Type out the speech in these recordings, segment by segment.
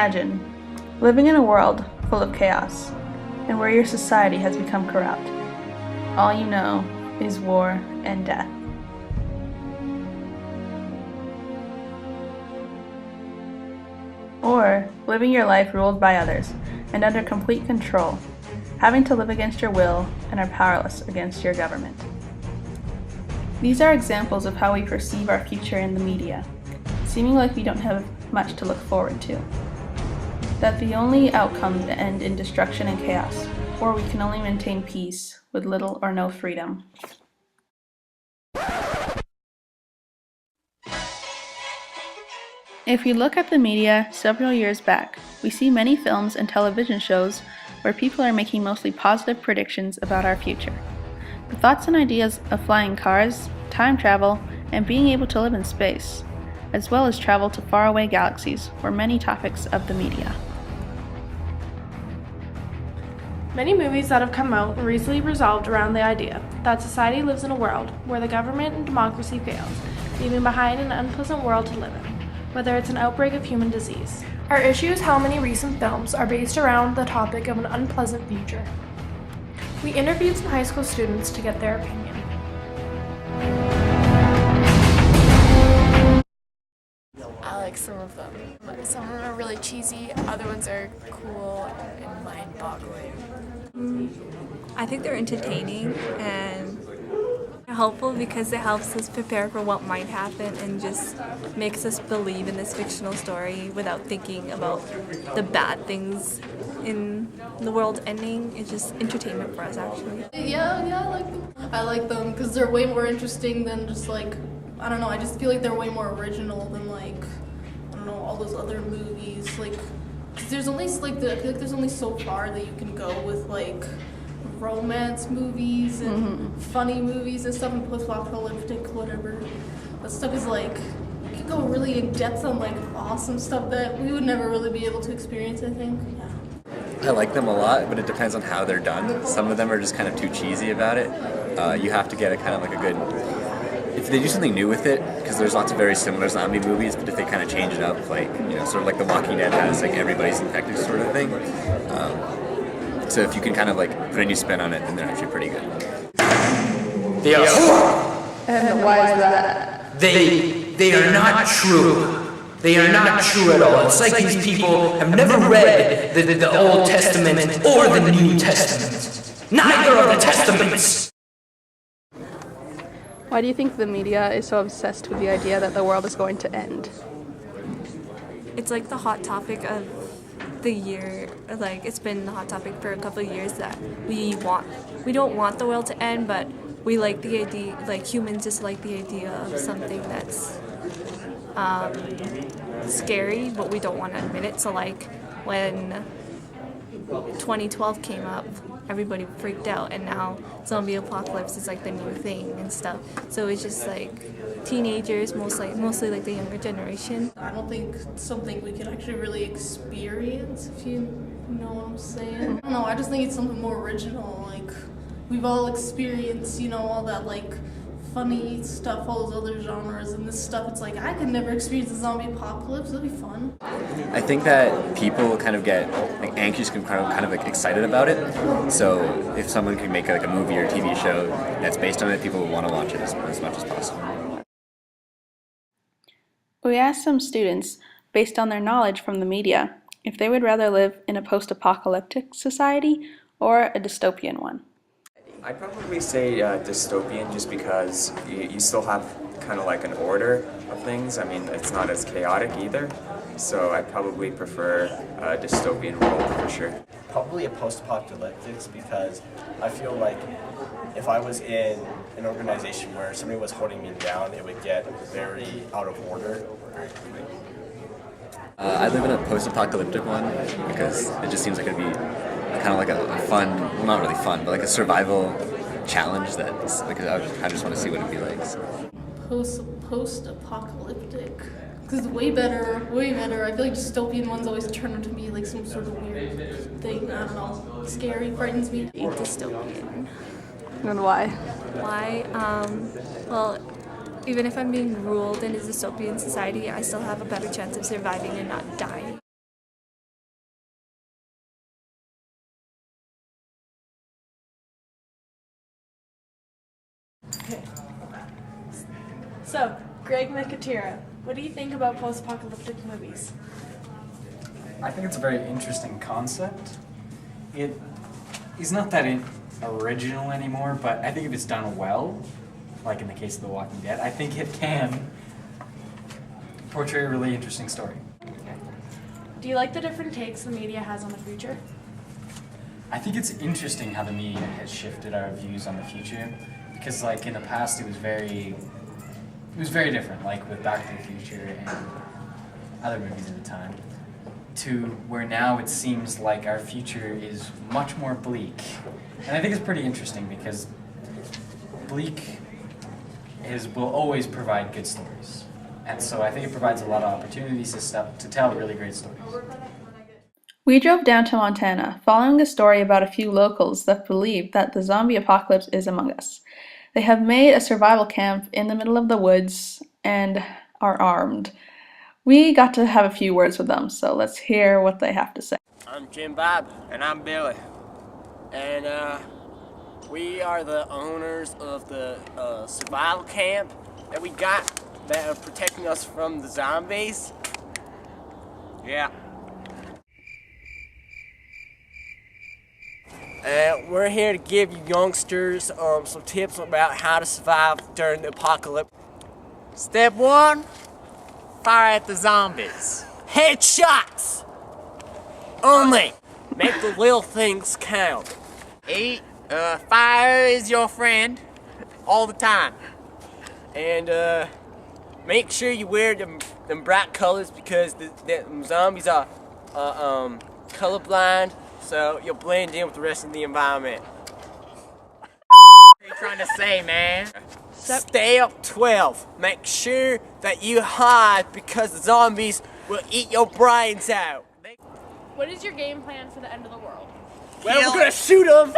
Imagine living in a world full of chaos and where your society has become corrupt. All you know is war and death. Or living your life ruled by others and under complete control, having to live against your will and are powerless against your government. These are examples of how we perceive our future in the media, seeming like we don't have much to look forward to. That the only outcomes end in destruction and chaos, or we can only maintain peace with little or no freedom. If we look at the media several years back, we see many films and television shows where people are making mostly positive predictions about our future. The thoughts and ideas of flying cars, time travel, and being able to live in space, as well as travel to faraway galaxies, were many topics of the media. Many movies that have come out recently revolved around the idea that society lives in a world where the government and democracy fails, leaving behind an unpleasant world to live in, whether it's an outbreak of human disease. Our issue is how many recent films are based around the topic of an unpleasant future. We interviewed some high school students to get their opinion. I like some of them. Some of them are really cheesy, other ones are cool and mind-boggling. I think they're entertaining and helpful because it helps us prepare for what might happen and just makes us believe in this fictional story without thinking about the bad things in the world ending. It's just entertainment for us, actually. Yeah, I like them. I like them because they're way more interesting than just like, I don't know, I just feel like they're way more original than like, I don't know, all those other movies. Like, 'cause there's only like, I feel like there's only so far that you can go with like romance movies and funny movies and stuff and post-apocalyptic whatever. That stuff is like, you can go really in depth on like awesome stuff that we would never really be able to experience, I think. Yeah. I like them a lot, but it depends on how they're done. Some of them are just kind of too cheesy about it. You have to get a kind of like a good, if they do something new with it, because there's lots of very similar zombie movies, but if they kind of change it up, like, you know, sort of like The Walking Dead has like everybody's infected sort of thing. So if you can kind of like put a new spin on it, then they're actually pretty good. They are. And why is that? They are not true. They are not true at all. It's like these people have never read the Old Testament or the New Testament. Neither of the Testaments. Why do you think the media is so obsessed with the idea that the world is going to end? It's like the hot topic of the year. Like, it's been the hot topic for a couple of years that we don't want the world to end, but we like the idea, like humans just like the idea of something that's scary, but we don't want to admit it. So like when 2012 came up, everybody freaked out, and now zombie apocalypse is like the new thing and stuff. So it's just like teenagers, mostly like the younger generation. I don't think it's something we can actually really experience, if you know what I'm saying. I don't know, I just think it's something more original. Like, we've all experienced, you know, all that like funny stuff, all those other genres, and this stuff, it's like, I could never experience the zombie apocalypse. It'll be fun. I think that people kind of get like anxious and kind of like excited about it. So if someone can make like a movie or TV show that's based on it, people will want to watch it as much as possible. We asked some students, based on their knowledge from the media, if they would rather live in a post-apocalyptic society or a dystopian one. I'd probably say dystopian, just because you still have kind of like an order of things. I mean, it's not as chaotic either. So I'd probably prefer a dystopian world for sure. Probably a post-apocalyptic, because I feel like if I was in an organization where somebody was holding me down, it would get very out of order very quickly. I live in a post-apocalyptic one because it just seems like it'd be kind of like a fun, well, not really fun, but like a survival challenge that's like, I just want to see what it'd be like. So. Post-apocalyptic. Because way better. I feel like dystopian ones always turn into me like some sort of weird thing. I don't know. Scary, frightens me. Dystopian. And why? Why? Well, even if I'm being ruled in a dystopian society, I still have a better chance of surviving and not dying. Okay. So, Greg Nicotera, what do you think about post-apocalyptic movies? I think it's a very interesting concept. It is not that original anymore, but I think if it's done well, like in the case of The Walking Dead, I think it can portray a really interesting story. Do you like the different takes the media has on the future? I think it's interesting how the media has shifted our views on the future, because like in the past it was very different, like with Back to the Future and other movies at the time, to where now it seems like our future is much more bleak. And I think it's pretty interesting because bleak will always provide good stories. And so I think it provides a lot of opportunities to tell really great stories. We drove down to Montana, following a story about a few locals that believe that the zombie apocalypse is among us. They have made a survival camp in the middle of the woods and are armed. We got to have a few words with them, so let's hear what they have to say. I'm Jim Bob. And I'm Billy. And we are the owners of the survival camp that we got that are protecting us from the zombies. Yeah. We're here to give you youngsters some tips about how to survive during the apocalypse. Step 1, fire at the zombies. Headshots! Only! Make the little things count. 8, fire is your friend all the time. And make sure you wear them bright colors because the zombies are colorblind. So you'll blend in with the rest of the environment. What are you trying to say, man? Step 12. Make sure that you hide because the zombies will eat your brains out. What is your game plan for the end of the world? Well, we're gonna shoot them.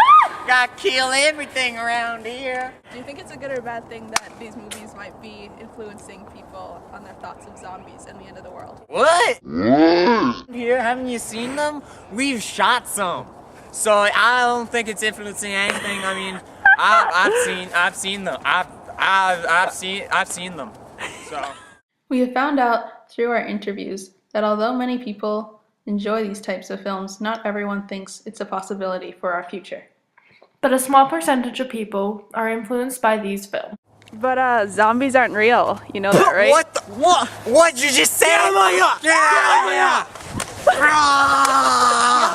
Gotta kill everything around here. Do you think it's a good or bad thing that these movies might be influencing people on their thoughts of zombies and the end of the world? What? Here, haven't you seen them? We've shot some. So I don't think it's influencing anything. I mean, I've seen them. I've seen them. So We have found out through our interviews that although many people enjoy these types of films, not everyone thinks it's a possibility for our future. But a small percentage of people are influenced by these films. But zombies aren't real. You know that, right? What did you just say? Get out of here! Get out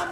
of here!